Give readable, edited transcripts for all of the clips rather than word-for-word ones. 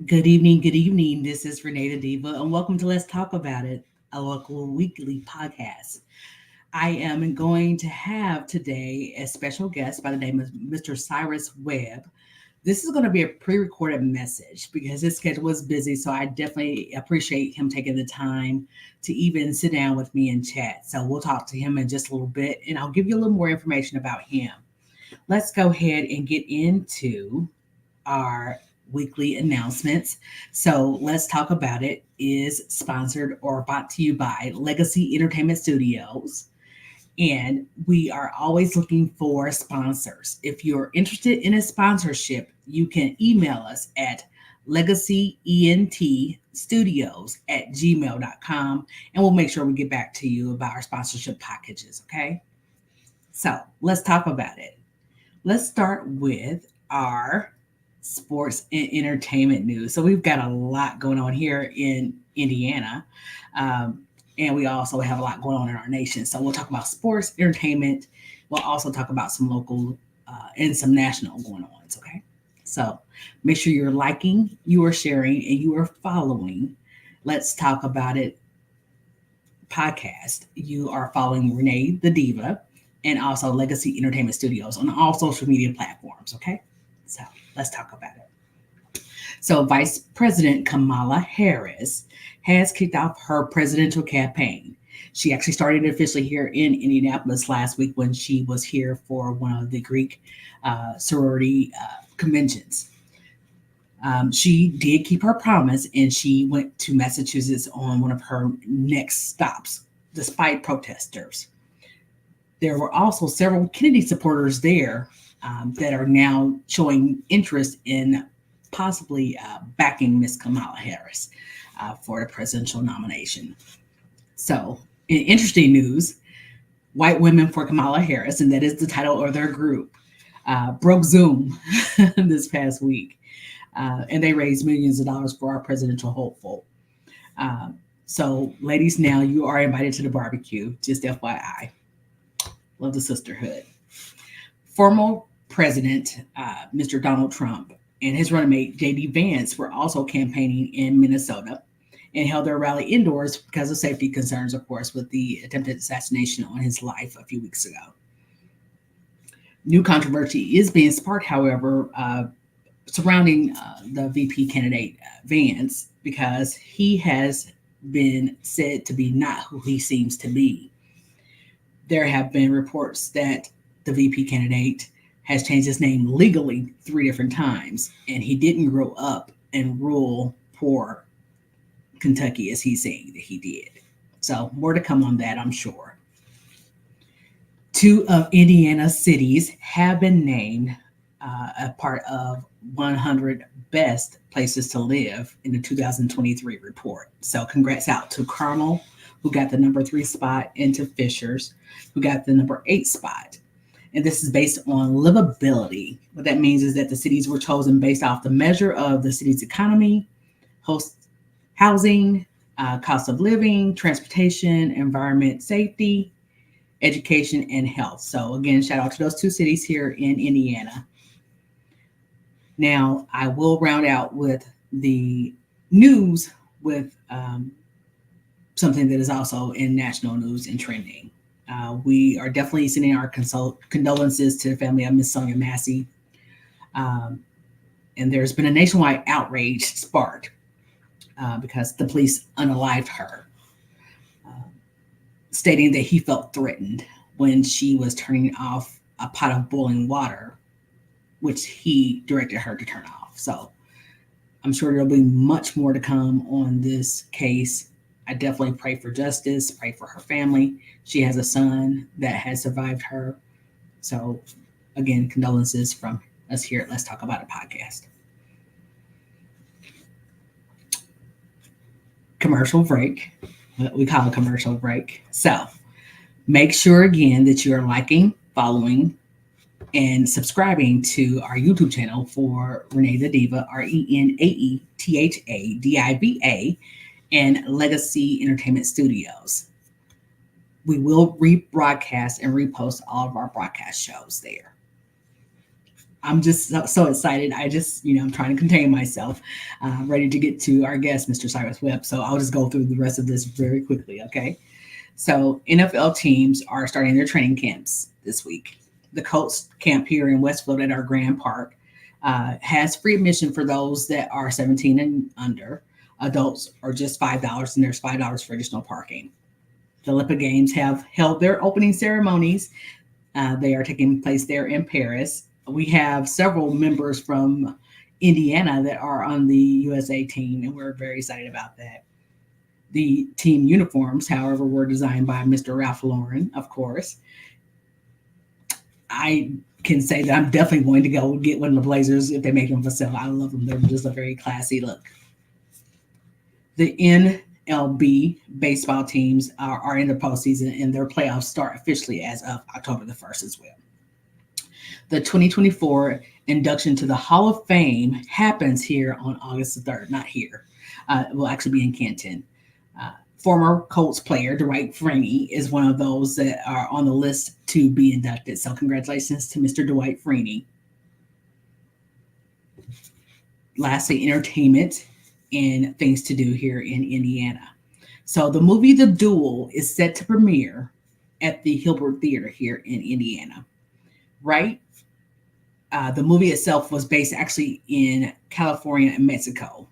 Good evening, good evening. This is RenaeThaDiva, and welcome to Let's Talk About It, a local weekly podcast. I am going to have today a special guest by the name of Mr. Cyrus Webb. This is going to be a pre recorded message because his schedule was busy, so I definitely appreciate him taking the time to even sit down with me and chat. So we'll talk to him in just a little bit, and I'll give you a little more information about him. Let's go ahead and get into our weekly announcements. So let's talk about it is sponsored or brought to you by Legacy Entertainment Studios. And we are always looking for sponsors. If you're interested in a sponsorship, you can email us at legacyentstudios@gmail.com and we'll make sure we get back to you about our sponsorship packages. Okay. So let's talk about it. Let's start with our sports and entertainment news. So we've got a lot going on here in Indiana, um, and we also have a lot going on in our nation. So we'll talk about sports, entertainment. We'll also talk about some local and some national going on. Okay, so make sure you're liking, you are sharing, and you are following. Let's talk about it podcast. You are following Renee the Diva and also Legacy Entertainment Studios on all social media platforms. Okay, so let's talk about it. So, Vice President Kamala Harris has kicked off her presidential campaign. She actually started officially here in Indianapolis last week when she was here for one of the Greek sorority conventions. She did keep her promise and she went to Massachusetts on one of her next stops, despite protesters. There were also several Kennedy supporters there that are now showing interest in possibly backing Miss Kamala Harris for the presidential nomination. So, in interesting news, White Women for Kamala Harris, and that is the title of their group, broke Zoom this past week. And they raised millions of dollars for our presidential hopeful. So, ladies, now you are invited to the barbecue, just FYI. Love the sisterhood. Former President Mr. Donald Trump and his running mate J.D. Vance were also campaigning in Minnesota and held their rally indoors because of safety concerns, of course, with the attempted assassination on his life a few weeks ago. New controversy is being sparked, however, surrounding the VP candidate Vance because he has been said to be not who he seems to be. There have been reports that the VP candidate has changed his name legally 3 different times, and he didn't grow up and rule poor Kentucky as he's saying that he did. So, more to come on that, I'm sure. Two of Indiana's cities have been named a part of 100 best places to live in the 2023 report. So, congrats out to Carmel, who got the number 3 spot, and to Fishers, who got the number 8 spot. And this is based on livability. What that means is that the cities were chosen based off the measure of the city's economy, host housing, cost of living, transportation, environment, safety, education, and health. So again, shout out to those 2 cities here in Indiana. Now, I will round out with the news with something that is also in national news and trending. We are definitely sending our condolences to the family of Miss Sonia Massey. And there's been a nationwide outrage sparked because the police unalived her, stating that he felt threatened when she was turning off a pot of boiling water, which he directed her to turn off. So I'm sure there'll be much more to come on this case. I definitely pray for justice, pray for her family. She has a son that has survived her. So, again, condolences from us here at Let's Talk About It podcast. Commercial break, what we call a commercial break. So, make sure again that you are liking, following, and subscribing to our YouTube channel for Renee the Diva, RenaeThaDiva, and Legacy Entertainment Studios. We will rebroadcast and repost all of our broadcast shows there. I'm just so excited. I'm trying to contain myself, ready to get to our guest, Mr. Cyrus Webb. So I'll just go through the rest of this very quickly, okay? So NFL teams are starting their training camps this week. The Colts camp here in Westfield at our Grand Park has free admission for those that are 17 and under. Adults are just $5, and there's $5 for additional parking. The Olympic Games have held their opening ceremonies. They are taking place there in Paris. We have several members from Indiana that are on the USA team, and we're very excited about that. The team uniforms, however, were designed by Mr. Ralph Lauren, of course. I can say that I'm definitely going to go get one of the Blazers if they make them for sale. I love them. They're just a very classy look. The NLB baseball teams are in the postseason, and their playoffs start officially as of October the 1st as well. The 2024 induction to the Hall of Fame happens here on August the 3rd, not here. It will actually be in Canton. Former Colts player Dwight Freeney is one of those that are on the list to be inducted. So congratulations to Mr. Dwight Freeney. Lastly, entertainment and things to do here in Indiana. So the movie The Duel is set to premiere at the Hilbert Theater here in Indiana. Right? The movie itself was based actually in California and Mexico.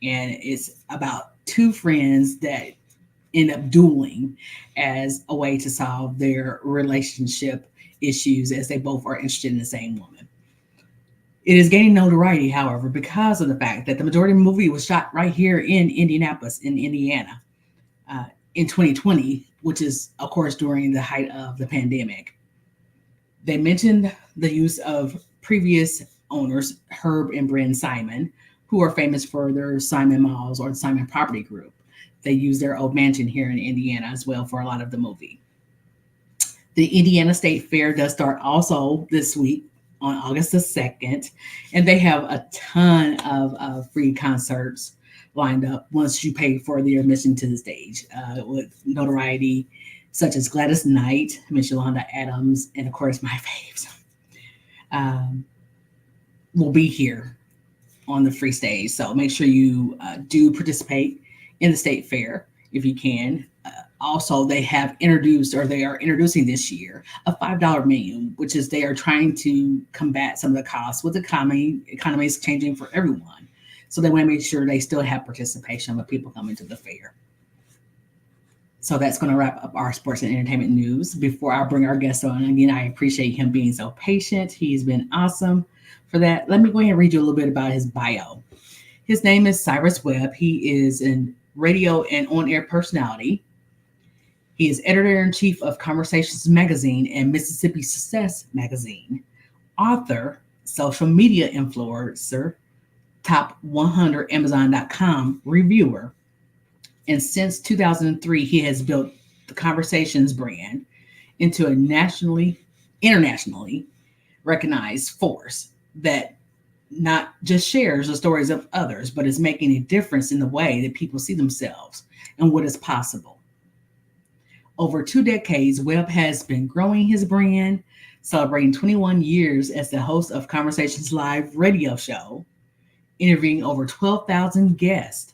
And it's about two friends that end up dueling as a way to solve their relationship issues, as they both are interested in the same woman. It is gaining notoriety, however, because of the fact that the majority of the movie was shot right here in Indianapolis, in Indiana, in 2020, which is, of course, during the height of the pandemic. They mentioned the use of previous owners, Herb and Bryn Simon, who are famous for their Simon Malls or Simon Property Group. They use their old mansion here in Indiana as well for a lot of the movie. The Indiana State Fair does start also this week on August the 2nd, and they have a ton of free concerts lined up once you pay for the admission to the stage, with notoriety such as Gladys Knight, Miss Yolanda Adams, and of course my faves will be here on the free stage. So make sure you do participate in the state fair if you can. Also, they are introducing this year a $5 menu, which is they are trying to combat some of the costs with the economy. Economy is changing for everyone. So they want to make sure they still have participation with people coming to the fair. So that's going to wrap up our sports and entertainment news. Before I bring our guest on, again, I appreciate him being so patient. He's been awesome for that. Let me go ahead and read you a little bit about his bio. His name is Cyrus Webb. He is a radio and on-air personality. He is editor-in-chief of Conversations Magazine and Mississippi Success Magazine, author, social media influencer, top 100 Amazon.com reviewer. And since 2003, he has built the Conversations brand into a internationally recognized force that not just shares the stories of others, but is making a difference in the way that people see themselves and what is possible. Over 2 decades, Webb has been growing his brand, celebrating 21 years as the host of Conversations Live radio show, interviewing over 12,000 guests,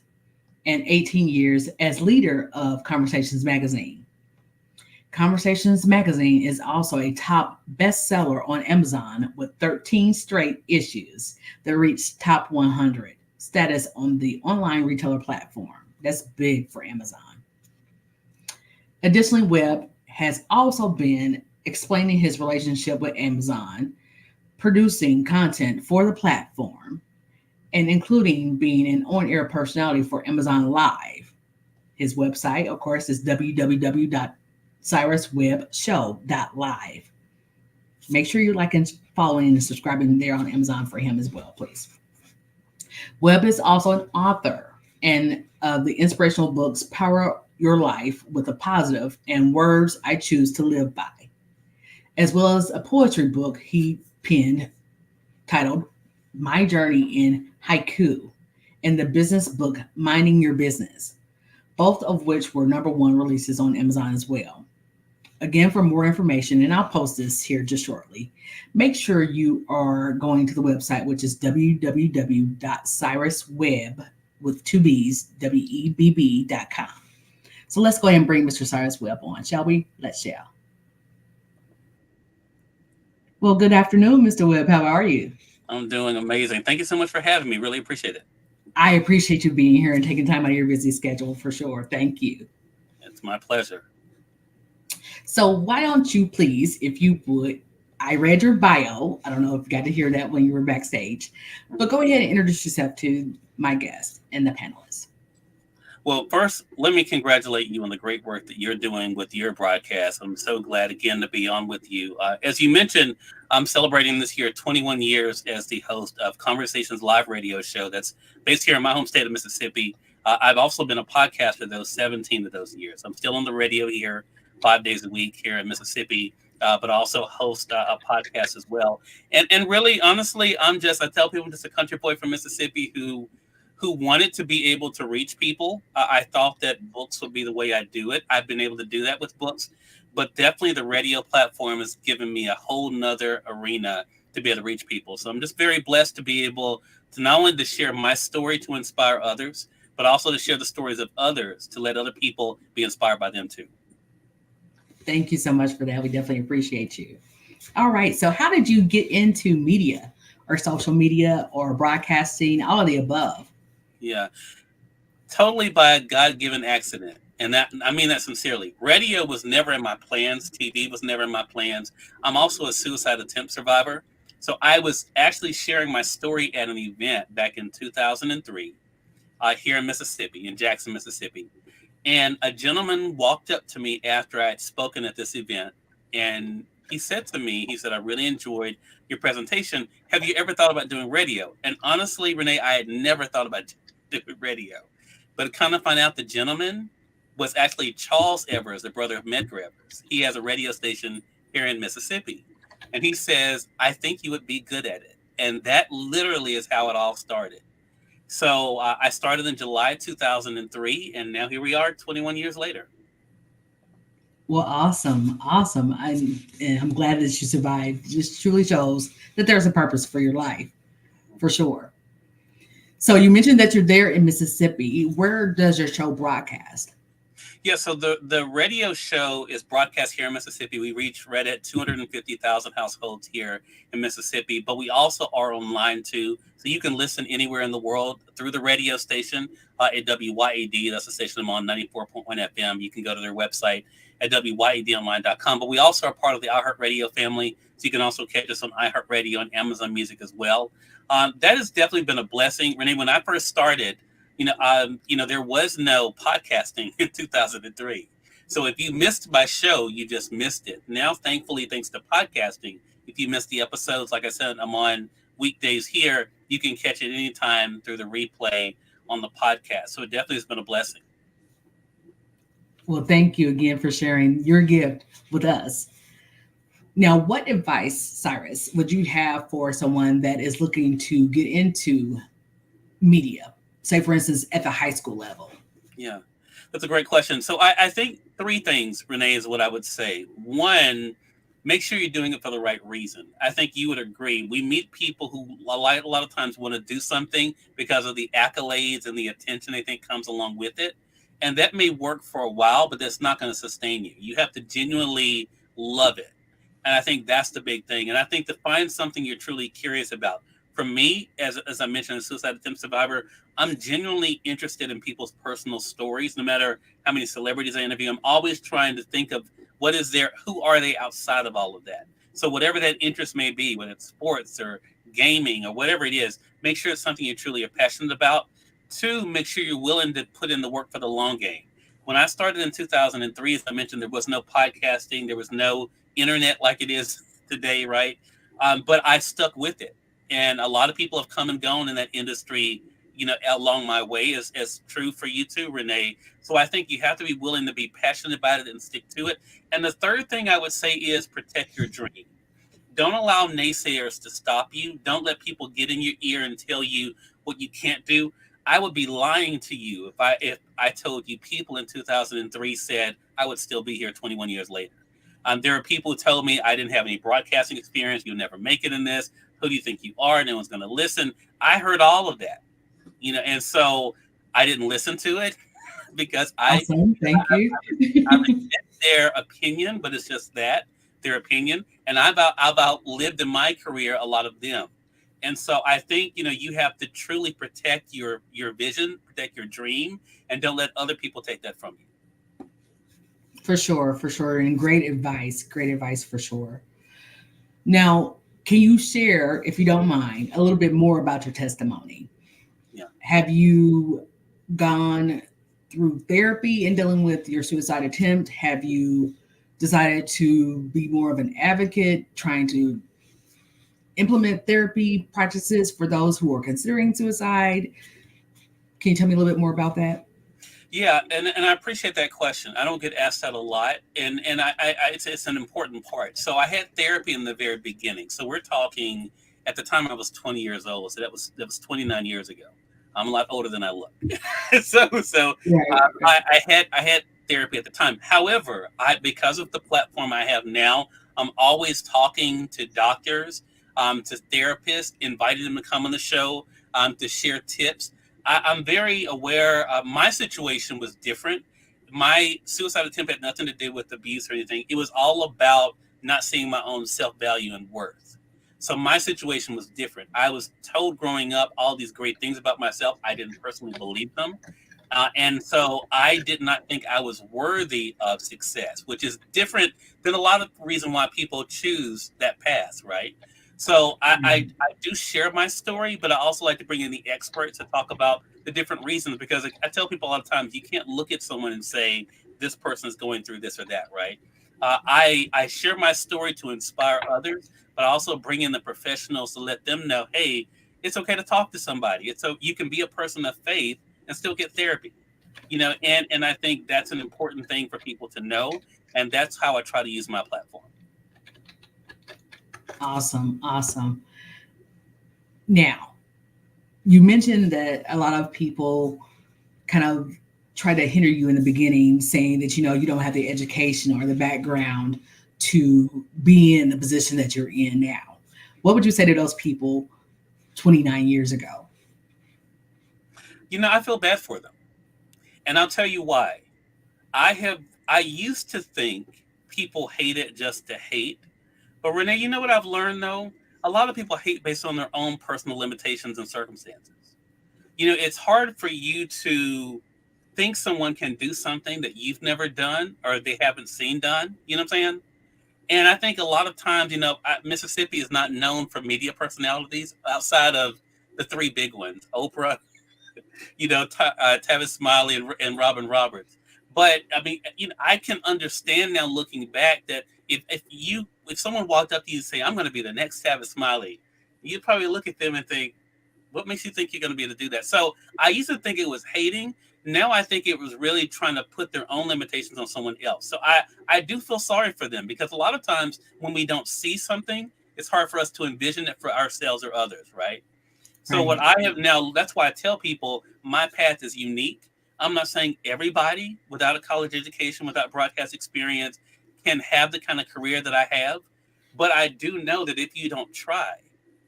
and 18 years as leader of Conversations Magazine. Conversations Magazine is also a top bestseller on Amazon with 13 straight issues that reached top 100 status on the online retailer platform. That's big for Amazon. Additionally, Webb has also been explaining his relationship with Amazon, producing content for the platform, and including being an on-air personality for Amazon Live. His website, of course, is www.cyruswebbshow.live. Make sure you're liking, following, and subscribing there on Amazon for him as well, please. Webb is also an author and of the inspirational books Power Your Life with a Positive and Words I Choose to Live By, as well as a poetry book he penned titled My Journey in Haiku, and the business book Minding Your Business, both of which were #1 releases on Amazon as well. Again, for more information, and I'll post this here just shortly, make sure you are going to the website, which is www.cyruswebb with two B's, webb.com. So let's go ahead and bring Mr. Cyrus Webb on, shall we? Let's shall. Well, good afternoon, Mr. Webb. How are you? I'm doing amazing. Thank you so much for having me. Really appreciate it. I appreciate you being here and taking time out of your busy schedule for sure. Thank you. It's my pleasure. So, why don't you please, if you would, I read your bio. I don't know if you got to hear that when you were backstage, but go ahead and introduce yourself to my guest and the panelists. Well, first, let me congratulate you on the great work that you're doing with your broadcast. I'm so glad again to be on with you. As you mentioned, I'm celebrating this year 21 years as the host of Conversations Live radio show that's based here in my home state of Mississippi. I've also been a podcaster those 17 of those years. I'm still on the radio here 5 days a week here in Mississippi, but also host a podcast as well. And really, honestly, I tell people I'm just a country boy from Mississippi who wanted to be able to reach people. I thought that books would be the way I do it. I've been able to do that with books, but definitely the radio platform has given me a whole nother arena to be able to reach people. So I'm just very blessed to be able to not only to share my story to inspire others, but also to share the stories of others to let other people be inspired by them too. Thank you so much for that. We definitely appreciate you. All right. So, how did you get into media or social media or broadcasting, all of the above? Yeah, totally by a God-given accident. And that I mean that sincerely. Radio was never in my plans. TV was never in my plans. I'm also a suicide attempt survivor. So I was actually sharing my story at an event back in 2003 here in Mississippi, in Jackson, Mississippi. And a gentleman walked up to me after I had spoken at this event. And he said to me, he said, I really enjoyed your presentation. Have you ever thought about doing radio? And honestly, Renee, I had never thought about doing radio. But kind of find out the gentleman was actually Charles Evers, the brother of Medgar Evers. He has a radio station here in Mississippi. And he says, I think you would be good at it. And that literally is how it all started. So I started in July 2003, and now here we are 21 years later. Well, awesome. Awesome. And I'm glad that you survived. This truly shows that there's a purpose for your life, for sure. So, you mentioned that you're there in Mississippi. Where does your show broadcast? Yeah, so the radio show is broadcast here in Mississippi. We reach right at 250,000 households here in Mississippi, but we also are online too. So you can listen anywhere in the world through the radio station at WYAD. That's the station I'm on, 94.1 FM. You can go to their website at WYADonline.com. But we also are part of the iHeartRadio family. So you can also catch us on iHeartRadio and Amazon Music as well. That has definitely been a blessing. Renee, when I first started, there was no podcasting in 2003. So if you missed my show, you just missed it. Now, thankfully, thanks to podcasting, if you missed the episodes, like I said, I'm on weekdays here. You can catch it anytime through the replay on the podcast. So it definitely has been a blessing. Well, thank you again for sharing your gift with us. Now, what advice, Cyrus, would you have for someone that is looking to get into media, say, for instance, at the high school level? Yeah, that's a great question. So I think three things, Renee, is what I would say. One, make sure you're doing it for the right reason. I think you would agree. We meet people who a lot of times want to do something because of the accolades and the attention they think comes along with it. And that may work for a while, but that's not going to sustain you. You have to genuinely love it. And I think that's the big thing. And I think to find something you're truly curious about. For me, as I mentioned, a suicide attempt survivor, I'm genuinely interested in people's personal stories, no matter how many celebrities I interview. I'm always trying to think of who are they outside of all of that? So whatever that interest may be, whether it's sports or gaming or whatever it is, make sure it's something you truly are passionate about. Two, make sure you're willing to put in the work for the long game. When I started in 2003, as I mentioned, there was no podcasting, there was no internet like it is today, right? But I stuck with it. And a lot of people have come and gone in that industry, along my way, as true for you too, Renee. So I think you have to be willing to be passionate about it and stick to it. And the third thing I would say is protect your dream. Don't allow naysayers to stop you. Don't let people get in your ear and tell you what you can't do. I would be lying to you if I told you people in 2003 said I would still be here 21 years later. There are people who told me I didn't have any broadcasting experience. You'll never make it in this. Who do you think you are? No one's going to listen. I heard all of that, and so I didn't listen to it because Awesome. Thank you. I respect their opinion, but it's just that their opinion, and I've outlived in my career a lot of them, and so I think you have to truly protect your vision, protect your dream, and don't let other people take that from you. For sure, for sure. And great advice for sure. Now, can you share, if you don't mind, a little bit more about your testimony? Yeah. Have you gone through therapy in dealing with your suicide attempt? Have you decided to be more of an advocate, trying to implement therapy practices for those who are considering suicide? Can you tell me a little bit more about that? Yeah, and I appreciate that question. I don't get asked that a lot, and it's an important part. So I had therapy in the very beginning. So we're talking at the time I was 20 years old. So that was 29 years ago. I'm a lot older than I look. Right. I had therapy at the time. However, because of the platform I have now, I'm always talking to doctors, to therapists, inviting them to come on the show, to share tips. I'm very aware. My situation was different. My suicide attempt had nothing to do with abuse or anything. It was all about not seeing my own self-value and worth. So my situation was different. I was told growing up all these great things about myself. I didn't personally believe them. And so I did not think I was worthy of success, which is different than a lot of reason why people choose that path, right? So I do share my story, but I also like to bring in the experts to talk about the different reasons, because I tell people a lot of times you can't look at someone and say this person is going through this or that, right? I share my story to inspire others, but I also bring in the professionals to let them know, hey, it's okay to talk to somebody. It's so you can be a person of faith and still get therapy, and I think that's an important thing for people to know, and that's how I try to use my platform. Awesome. Awesome. Now, you mentioned that a lot of people kind of try to hinder you in the beginning, saying that, you don't have the education or the background to be in the position that you're in now. What would you say to those people 29 years ago? I feel bad for them, and I'll tell you why. I used to think people hate it just to hate. But Renee, you know what I've learned though? A lot of people hate based on their own personal limitations and circumstances. It's hard for you to think someone can do something that you've never done or they haven't seen done. You know what I'm saying? And I think a lot of times, Mississippi is not known for media personalities outside of the three big ones: Oprah, Tavis Smiley and Robin Roberts. But I mean, I can understand now looking back that if someone walked up to you and say, "I'm going to be the next Tavis Smiley," you'd probably look at them and think, "What makes you think you're going to be able to do that?" So I used to think it was hating. Now I think it was really trying to put their own limitations on someone else. So I do feel sorry for them, because a lot of times when we don't see something, it's hard for us to envision it for ourselves or others, right? So what Right. I have now, that's why I tell people my path is unique. I'm not saying everybody without a college education, without broadcast experience, can have the kind of career that I have. But I do know that if you don't try,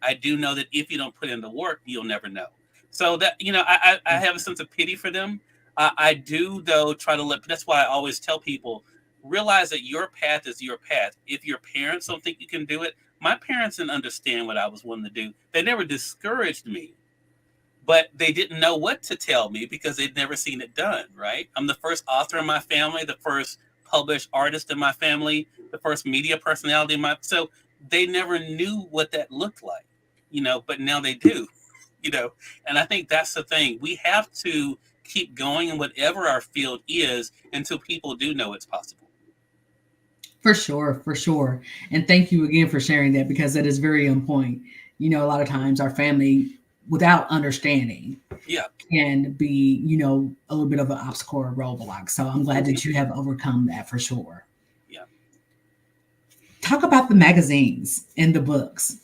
I do know that if you don't put in the work, you'll never know. So that, I have a sense of pity for them. I do, though, try to that's why I always tell people, realize that your path is your path. If your parents don't think you can do it, my parents didn't understand what I was wanting to do. They never discouraged me, but they didn't know what to tell me because they'd never seen it done, right? I'm the first author in my family, the first published artist in my family, the first media personality in so they never knew what that looked like, but now they do, you know, and I think that's the thing. We have to keep going in whatever our field is until people do know it's possible. For sure, for sure. And thank you again for sharing that, because that is very on point. A lot of times our family, without understanding, Yeah. can be, a little bit of an obstacle or roadblock. So I'm glad that you have overcome that for sure. Yeah. Talk about the magazines and the books.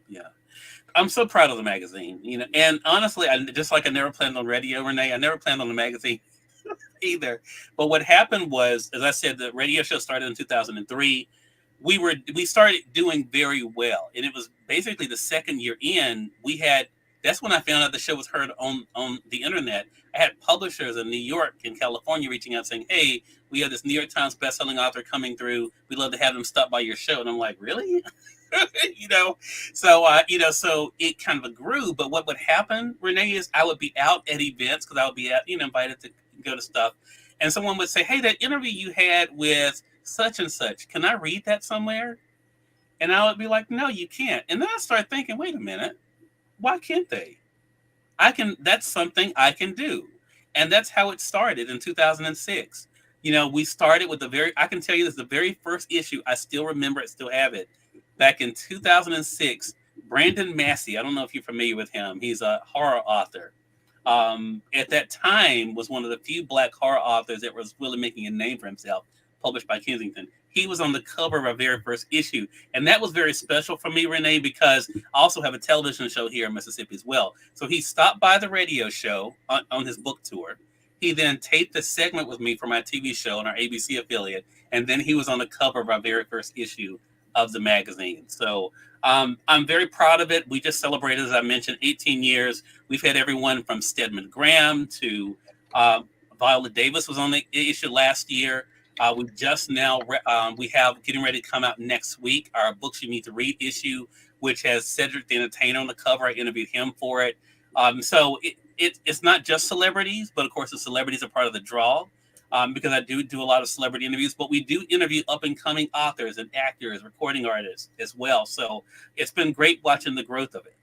Yeah. I'm so proud of the magazine, and honestly, I never planned on radio, Renee. I never planned on the magazine either. But what happened was, as I said, the radio show started in 2003. we started doing very well, and it was basically the second year in. That's when I found out the show was heard on the internet. I had publishers in New York and California reaching out saying, "Hey, we have this New York Times bestselling author coming through. We'd love to have them stop by your show." And I'm like, "Really?" you know, so it kind of grew. But what would happen, Renee, is I would be out at events because I would be invited to go to stuff, and someone would say, "Hey, that interview you had with such and such, can I read that somewhere?" And I would be like, "No, you can't." And then I start thinking, "Wait a minute, why can't they? I can. That's something I can do." And that's how it started in 2006. We started with I can tell you this, the very first issue, I still remember it, still have it. Back in 2006, Brandon Massey, I don't know if you're familiar with him. He's a horror author. At that time was one of the few Black horror authors that was really making a name for himself, published by Kensington. He was on the cover of our very first issue. And that was very special for me, Renee, because I also have a television show here in Mississippi as well. So he stopped by the radio show on his book tour. He then taped a segment with me for my TV show on our ABC affiliate. And then he was on the cover of our very first issue of the magazine. So I'm very proud of it. We just celebrated, as I mentioned, 18 years. We've had everyone from Stedman Graham to Viola Davis was on the issue last year. We just now we have getting ready to come out next week our Books You Need to Read issue, which has Cedric the Entertainer on the cover. I interviewed him for it. So it's not just celebrities, but of course the celebrities are part of the draw because I do a lot of celebrity interviews. But we do interview up and coming authors and actors, recording artists as well. So it's been great watching the growth of it.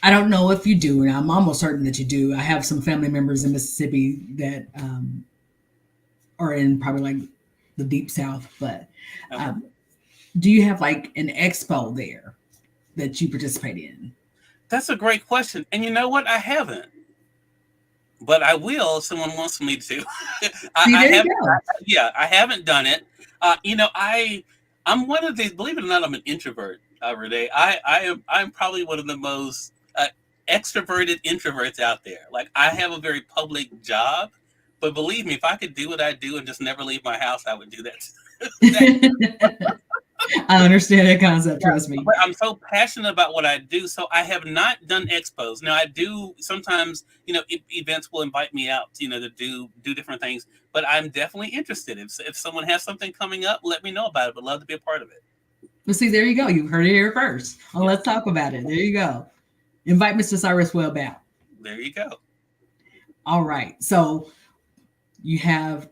I don't know if you do, and I'm almost certain that you do. I have some family members in Mississippi that are in probably like the deep South, but do you have like an expo there that you participate in? That's a great question. And you know what? I haven't, but I will if someone wants me to. I haven't done it. I'm one of these, believe it or not, I'm an introvert, Renee. I'm probably one of the most extroverted introverts out there. Like, I have a very public job, but believe me, if I could do what I do and just never leave my house, I would do that. I understand that concept, trust me. But I'm so passionate about what I do, so I have not done expos. Now, I do sometimes, events will invite me out, to do different things, but I'm definitely interested. If someone has something coming up, let me know about it. I'd love to be a part of it. Well, see, there you go. You heard it here first. Well, let's talk about it. There you go. Invite Mr. Cyrus Webb out. There you go. All right. So you have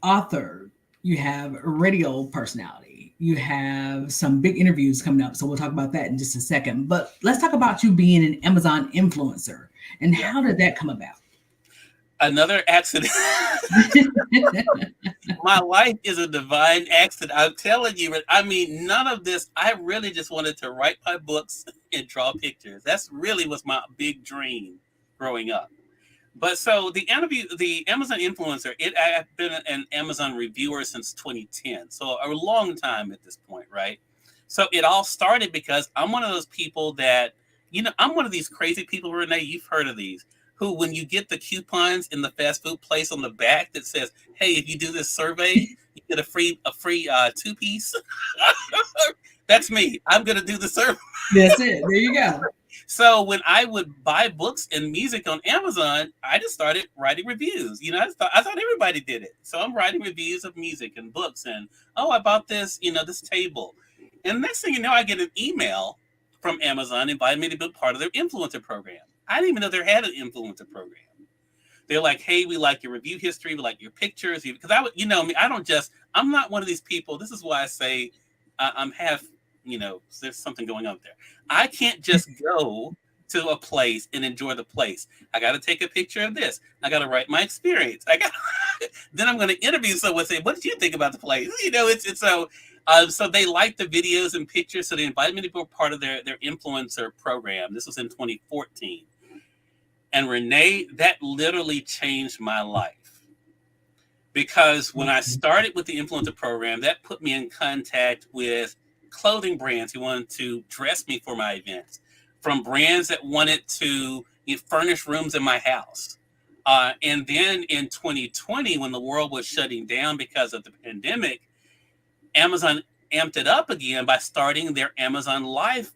author, you have a radio personality, you have some big interviews coming up. So we'll talk about that in just a second. But let's talk about you being an Amazon influencer. And how did that come about? Another accident. My life is a divine accident. I'm telling you. I mean, none of this. I really just wanted to write my books and draw pictures. That's really was my big dream growing up. But so the Amazon influencer, I've been an Amazon reviewer since 2010. So a long time at this point, right? So it all started because I'm one of those people that, I'm one of these crazy people, Renee, you've heard of these, who when you get the coupons in the fast food place on the back that says, "Hey, if you do this survey, you get a free 2-piece." That's me. I'm going to do the survey. That's it. There you go. So when I would buy books and music on Amazon, I just started writing reviews. I thought everybody did it. So I'm writing reviews of music and books, and I bought this, this table. And next thing you know, I get an email from Amazon inviting me to be part of their influencer program. I didn't even know they had an influencer program. They're like, "Hey, we like your review history, we like your pictures." Because I'm not one of these people. This is why I say I'm half, there's something going on there. I can't just go to a place and enjoy the place. I got to take a picture of this. I got to write my experience. Then I'm going to interview someone and say, "What did you think about the place?" It's so. So they liked the videos and pictures, so they invited me to be a part of their influencer program. This was in 2014. And Renee, that literally changed my life. Because when I started with the influencer program, that put me in contact with clothing brands who wanted to dress me for my events, from brands that wanted to furnish rooms in my house. And then in 2020, when the world was shutting down because of the pandemic, Amazon amped it up again by starting their Amazon Live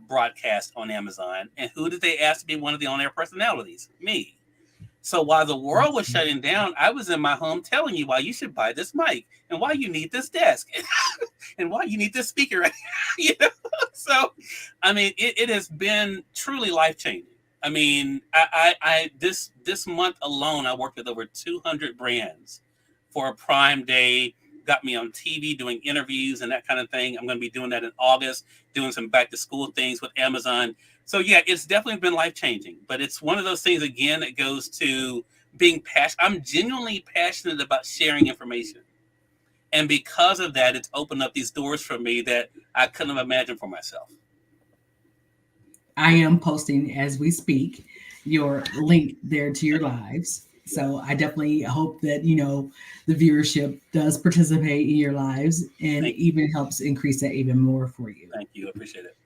broadcast on Amazon. And who did they ask to be one of the on-air personalities? Me. So while the world was shutting down, I was in my home telling you why you should buy this mic and why you need this desk and why you need this speaker. Right you know? So, I mean, it has been truly life changing. I mean, this month alone, I worked with over 200 brands for a Prime Day. Got me on TV doing interviews and that kind of thing. I'm going to be doing that in August, doing some back to school things with Amazon. So yeah, it's definitely been life changing. But it's one of those things again that goes to being passionate. I'm genuinely passionate about sharing information, and because of that, it's opened up these doors for me that I couldn't have imagined for myself. I am posting as we speak your link there to your lives. So I definitely hope that, the viewership does participate in your lives and Thank you. even helps increase that even more for you. Thank you. I appreciate it.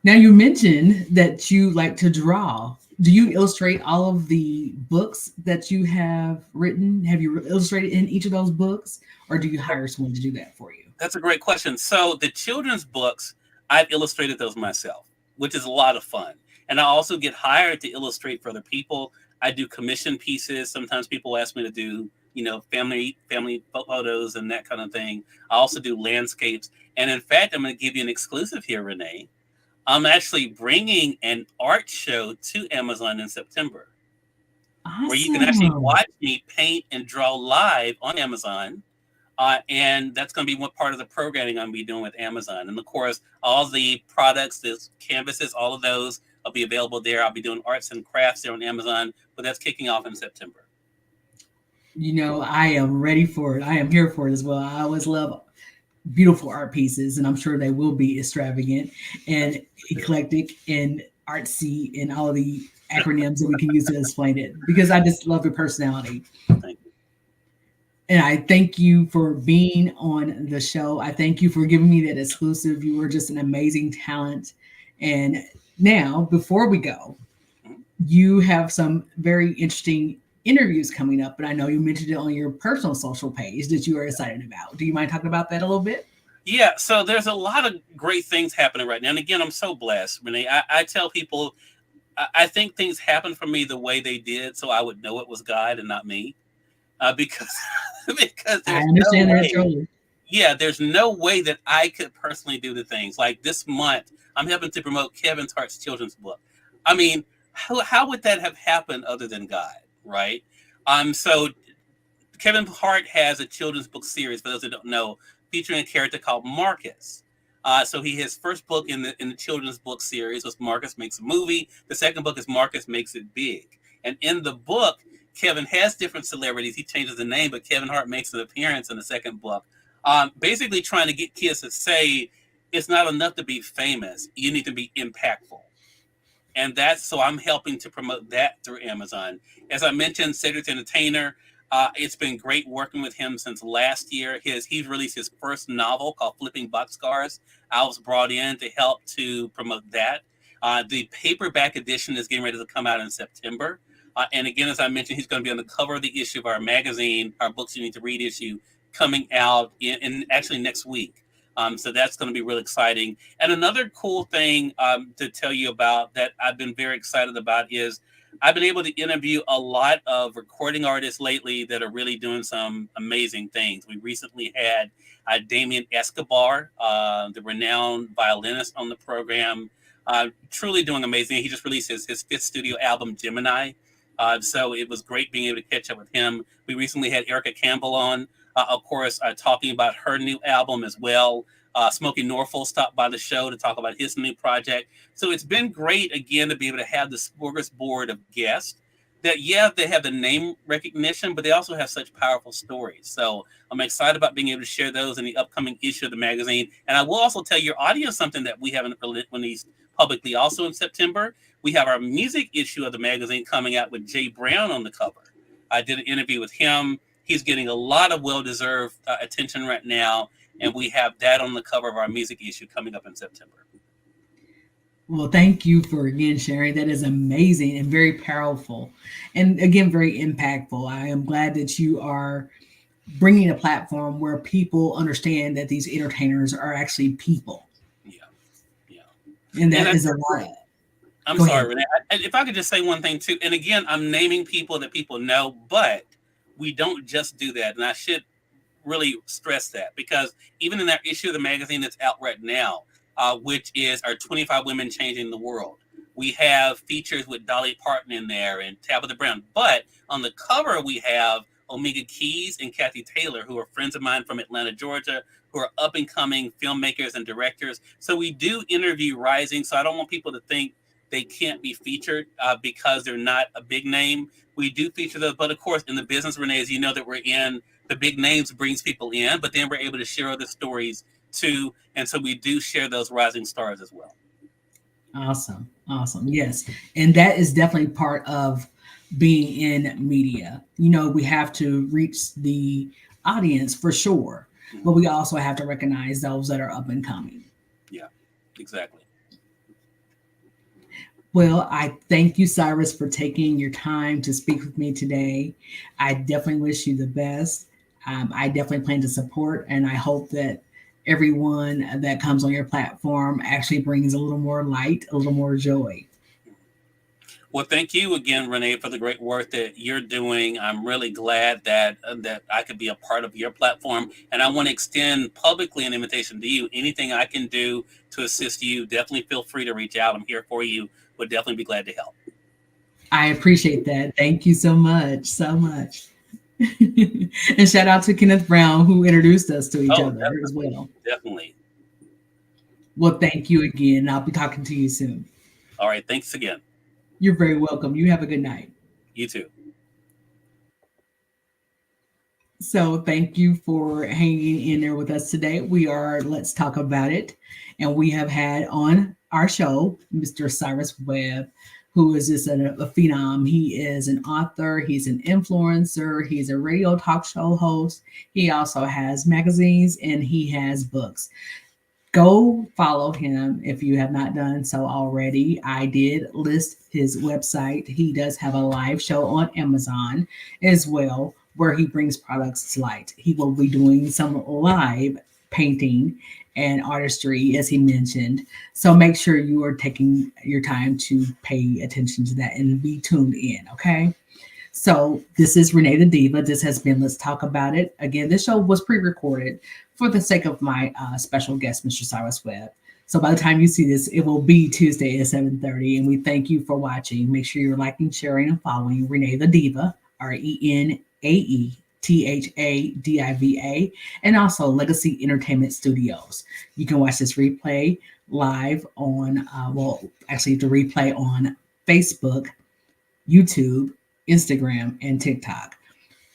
Now, you mentioned that you like to draw. Do you illustrate all of the books that you have written? Have you illustrated in each of those books, or do you hire someone to do that for you? That's a great question. So the children's books, I've illustrated those myself, which is a lot of fun. And I also get hired to illustrate for other people. I do commission pieces. Sometimes people ask me to do, family photos and that kind of thing. I also do landscapes. And in fact, I'm going to give you an exclusive here, Renee. I'm actually bringing an art show to Amazon in September, where you can actually Awesome. watch me paint and draw live on Amazon. And that's going to be one part of the programming I'm going to be doing with Amazon. And of course, all the products, the canvases, all of those will be available there. I'll be doing arts and crafts there on Amazon, but that's kicking off in September. I am ready for it. I am here for it as well. I always love beautiful art pieces, and I'm sure they will be extravagant and eclectic and artsy and all of the acronyms that we can use to explain it because I just love your personality. Thank you. And I thank you for being on the show. I thank you for giving me that exclusive. You were just an amazing talent. And now, before we go, Mhm. you have some very interesting interviews coming up. And I know you mentioned it on your personal social page that you are excited about. Do you mind talking about that a little bit? Yeah, so there's a lot of great things happening right now. And again, I'm so blessed, Renee. I tell people, I think things happen for me the way they did so I would know it was God and not me. Because because I there's no understand that way. totally. Yeah, there's no way that I could personally do the things like this month. I'm helping to promote Kevin Hart's children's book. I mean, how would that have happened other than God, right? So Kevin Hart has a children's book series for those that don't know, featuring a character called Marcus. So his first book in the children's book series was Marcus Makes a Movie. The second book is Marcus Makes It Big. And in the book, Kevin has different celebrities. He changes the name, but Kevin Hart makes an appearance in the second book. Basically trying to get kids to say it's not enough to be famous. You need to be impactful. And that's so I'm helping to promote that through Amazon. As I mentioned, Cedric Entertainer. It's been great working with him since last year. He's released his first novel called Flipping Boxcars. I was brought in to help to promote that. The paperback edition is getting ready to come out in September. And again, as I mentioned, he's going to be on the cover of the issue of our magazine, our Books You Need to Read issue, coming out in actually next week. So that's going to be really exciting. And another cool thing to tell you about that I've been very excited about is I've been able to interview a lot of recording artists lately that are really doing some amazing things. We recently had Damien Escobar, the renowned violinist, on the program, truly doing amazing. He just released his fifth studio album, Gemini. So it was great being able to catch up with him. We recently had Erica Campbell on, of course, talking about her new album as well. Smokey Norfolk stopped by the show to talk about his new project. So it's been great, again, to be able to have the smorgasbord of guests that, yeah, they have the name recognition, but they also have such powerful stories. So I'm excited about being able to share those in the upcoming issue of the magazine. And I will also tell your audience something that we haven't released publicly. Also in September, we have our music issue of the magazine coming out with Jay Brown on the cover. I did an interview with him. He's getting a lot of well-deserved attention right now. And we have that on the cover of our music issue coming up in September. Well, thank you for again sharing. That is amazing and very powerful, and again very impactful. I am glad that you are bringing a platform where people understand that these entertainers are actually people. Yeah, yeah. And And that that's is a lot. I'm Go ahead. sorry, Renee. If I could just say one thing too, and again, I'm naming people that people know, but we don't just do that. And I should really stress that because even in that issue of the magazine that's out right now, which is our 25 Women Changing the World, we have features with Dolly Parton in there and Tabitha Brown. But on the cover, we have Omega Keys and Kathy Taylor, who are friends of mine from Atlanta, Georgia, who are up and coming filmmakers and directors. So we do interview rising. So I don't want people to think they can't be featured because they're not a big name. We do feature those, but of course, in the business, Renee, as you know, that we're in, the big names brings people in, but then we're able to share other stories too, and so we do share those rising stars as well. Awesome. Awesome. Yes. And that is definitely part of being in media. We have to reach the audience for sure, but we also have to recognize those that are up and coming. Yeah, exactly. Well, I thank you, Cyrus, for taking your time to speak with me today. I definitely wish you the best. I definitely plan to support, and I hope that everyone that comes on your platform actually brings a little more light, a little more joy. Well, thank you again, Renee, for the great work that you're doing. I'm really glad that I could be a part of your platform, and I want to extend publicly an invitation to you. Anything I can do to assist you, definitely feel free to reach out. I'm here for you. Would definitely be glad to help. I appreciate that. Thank you so much, so much. And shout out to Kenneth Brown, who introduced us to each Oh, other as well. definitely. Well, thank you again. I'll be talking to you soon. All right. Thanks again. You're very welcome. You have a good night. You too. So, thank you for hanging in there with us today. We are Let's Talk About It. And we have had on our show Mr. Cyrus Webb, who is just a phenom. He is an author, he's an influencer, he's a radio talk show host. He also has magazines and he has books. Go follow him if you have not done so already. I did list his website. He does have a live show on Amazon as well, where he brings products to light. He will be doing some live painting and artistry, as he mentioned. So make sure you are taking your time to pay attention to that and be tuned in, okay? So this is RenaeThaDiva. This has been Let's Talk About It. Again, this show was pre-recorded for the sake of my special guest, Mr. Cyrus Webb. So by the time you see this, it will be Tuesday at 7:30. And we thank you for watching. Make sure you're liking, sharing, and following RenaeThaDiva, RenaeThaDiva, and also Legacy Entertainment Studios. You can watch this replay live on, the replay on Facebook, YouTube, Instagram, and TikTok.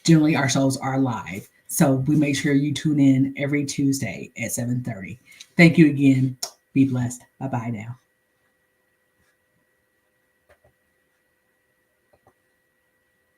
Generally, our shows are live. So we make sure you tune in every Tuesday at 7:30. Thank you again. Be blessed. Bye-bye now.